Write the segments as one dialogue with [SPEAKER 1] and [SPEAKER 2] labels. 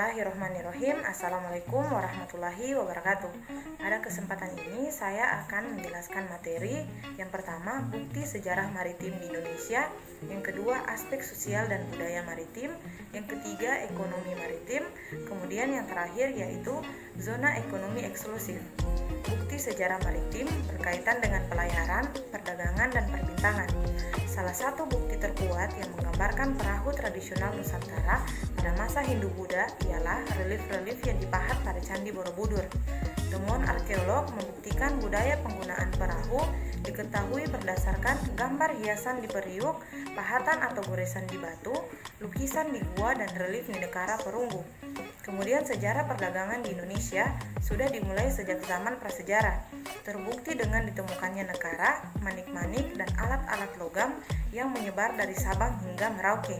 [SPEAKER 1] Bismillahirrahmanirrahim. Assalamualaikum warahmatullahi wabarakatuh. Pada kesempatan ini saya akan menjelaskan materi yang pertama, bukti sejarah maritim di Indonesia, yang kedua, aspek sosial dan budaya maritim, yang ketiga, ekonomi maritim, kemudian yang terakhir yaitu zona ekonomi eksklusif. Bukti sejarah maritim berkaitan dengan pelayaran, perdagangan, dan perbintangan. Salah satu bukti terkuat yang menggambarkan perahu tradisional Nusantara pada masa Hindu-Buddha ialah relief-relief yang dipahat pada Candi Borobudur. Temuan arkeolog membuktikan budaya penggunaan perahu diketahui berdasarkan gambar hiasan di periuk, pahatan atau goresan di batu, lukisan di gua, dan relief Nidekara Perunggu. Kemudian sejarah perdagangan di Indonesia sudah dimulai sejak zaman prasejarah. Terbukti dengan ditemukannya nekara, manik-manik, dan alat-alat logam yang menyebar dari Sabang hingga Merauke.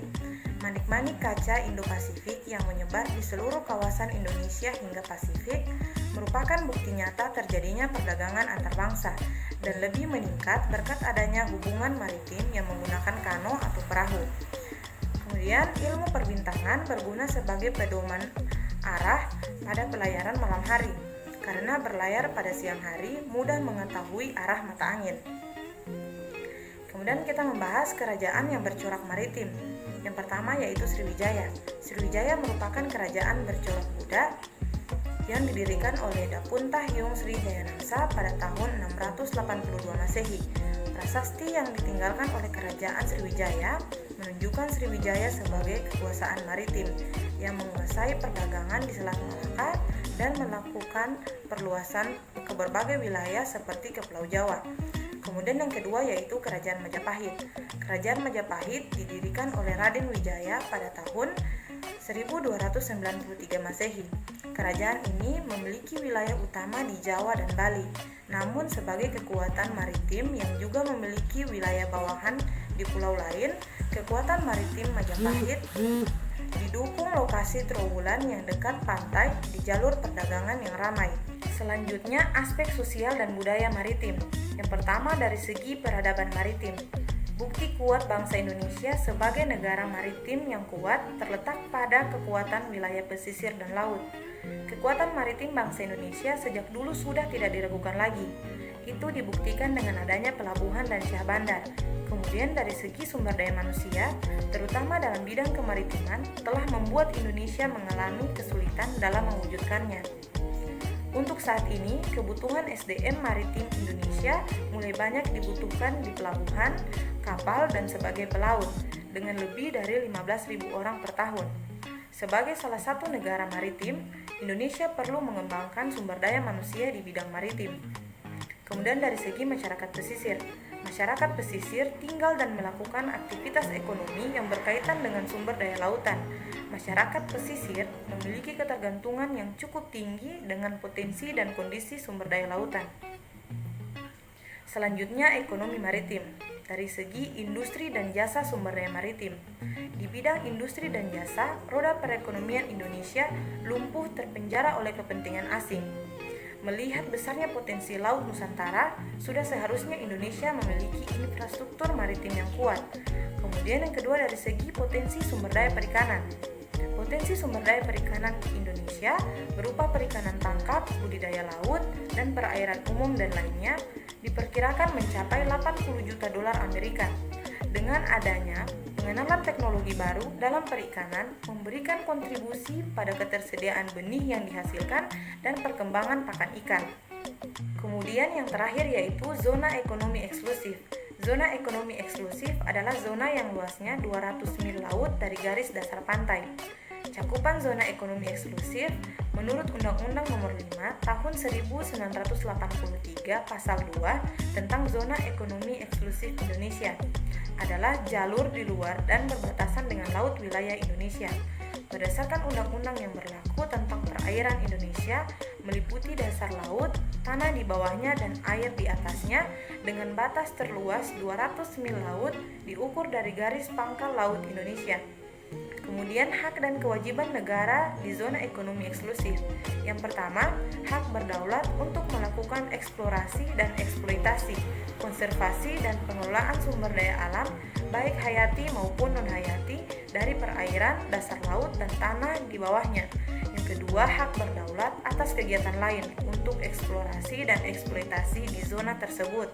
[SPEAKER 1] Manik-manik kaca Indo-Pasifik yang menyebar di seluruh kawasan Indonesia hingga Pasifik merupakan bukti nyata terjadinya perdagangan antar bangsa dan lebih meningkat berkat adanya hubungan maritim yang menggunakan kano atau perahu. Kemudian ilmu perbintangan berguna sebagai pedoman arah pada pelayaran malam hari, karena berlayar pada siang hari mudah mengetahui arah mata angin. Kemudian kita membahas kerajaan yang bercorak maritim. Yang pertama yaitu Sriwijaya. Sriwijaya merupakan kerajaan bercorak Buddha yang didirikan oleh Dapunta Hyung Sri Jayanangsa pada tahun 682 Masehi. Prasasti yang ditinggalkan oleh kerajaan Sriwijaya menunjukkan Sriwijaya sebagai kekuasaan maritim yang menguasai perdagangan di Selat Malaka dan melakukan perluasan ke berbagai wilayah seperti ke Pulau Jawa. Kemudian yang kedua yaitu Kerajaan Majapahit. Kerajaan Majapahit didirikan oleh Raden Wijaya pada tahun 1293 Masehi. Kerajaan ini memiliki wilayah utama di Jawa dan Bali, namun sebagai kekuatan maritim yang juga memiliki wilayah bawahan di pulau lain, kekuatan maritim Majapahit didukung lokasi Trowulan yang dekat pantai di jalur perdagangan yang ramai. Selanjutnya, aspek sosial dan budaya maritim. Yang pertama dari segi peradaban maritim. Bukti kuat bangsa Indonesia sebagai negara maritim yang kuat terletak pada kekuatan wilayah pesisir dan laut. Kekuatan maritim bangsa Indonesia sejak dulu sudah tidak diragukan lagi. Itu dibuktikan dengan adanya pelabuhan dan syah bandar. Kemudian dari segi sumber daya manusia, terutama dalam bidang kemaritiman, telah membuat Indonesia mengalami kesulitan dalam mewujudkannya. Untuk saat ini, kebutuhan SDM maritim Indonesia mulai banyak dibutuhkan di pelabuhan, kapal, dan sebagai pelaut, dengan lebih dari 15.000 orang per tahun. Sebagai salah satu negara maritim, Indonesia perlu mengembangkan sumber daya manusia di bidang maritim. Kemudian dari segi masyarakat pesisir. Masyarakat pesisir tinggal dan melakukan aktivitas ekonomi yang berkaitan dengan sumber daya lautan. Masyarakat pesisir memiliki ketergantungan yang cukup tinggi dengan potensi dan kondisi sumber daya lautan. Selanjutnya, ekonomi maritim. Dari segi industri dan jasa sumber daya maritim. Di bidang industri dan jasa, roda perekonomian Indonesia lumpuh terpenjara oleh kepentingan asing. Melihat besarnya potensi laut Nusantara, sudah seharusnya Indonesia memiliki infrastruktur maritim yang kuat. Kemudian yang kedua dari segi potensi sumber daya perikanan. Potensi sumber daya perikanan Indonesia berupa perikanan tangkap, budidaya laut, dan perairan umum dan lainnya diperkirakan mencapai 80 juta dolar Amerika. Dengan adanya pengenalan teknologi baru dalam perikanan memberikan kontribusi pada ketersediaan benih yang dihasilkan dan perkembangan pakan ikan. Kemudian yang terakhir yaitu zona ekonomi eksklusif. Zona ekonomi eksklusif adalah zona yang luasnya 200 mil laut dari garis dasar pantai. Cakupan zona ekonomi eksklusif menurut Undang-Undang Nomor 5 Tahun 1983 Pasal 2 tentang Zona Ekonomi Eksklusif Indonesia adalah jalur di luar dan berbatasan dengan laut wilayah Indonesia. Berdasarkan undang-undang yang berlaku tentang perairan Indonesia meliputi dasar laut, tanah di bawahnya, dan air di atasnya dengan batas terluas 200 mil laut diukur dari garis pangkal laut Indonesia. Kemudian hak dan kewajiban negara di zona ekonomi eksklusif. Yang pertama, hak berdaulat untuk melakukan eksplorasi dan eksploitasi, konservasi dan pengelolaan sumber daya alam, baik hayati maupun non-hayati, dari perairan, dasar laut, dan tanah di bawahnya. kedua, hak berdaulat atas kegiatan lain untuk eksplorasi dan eksploitasi di zona tersebut,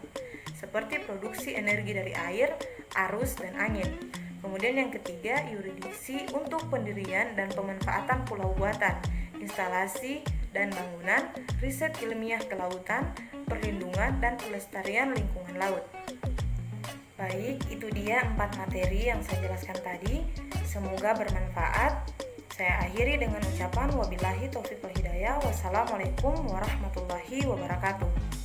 [SPEAKER 1] seperti produksi energi dari air, arus, dan angin. Kemudian yang ketiga, yurisdiksi untuk pendirian dan pemanfaatan pulau buatan, instalasi dan bangunan, riset ilmiah kelautan, perlindungan dan pelestarian lingkungan laut. Baik, itu dia 4 materi yang saya jelaskan tadi. Semoga bermanfaat. Saya akhiri dengan ucapan wabillahi taufiq wal hidayah. Wassalamualaikum warahmatullahi wabarakatuh.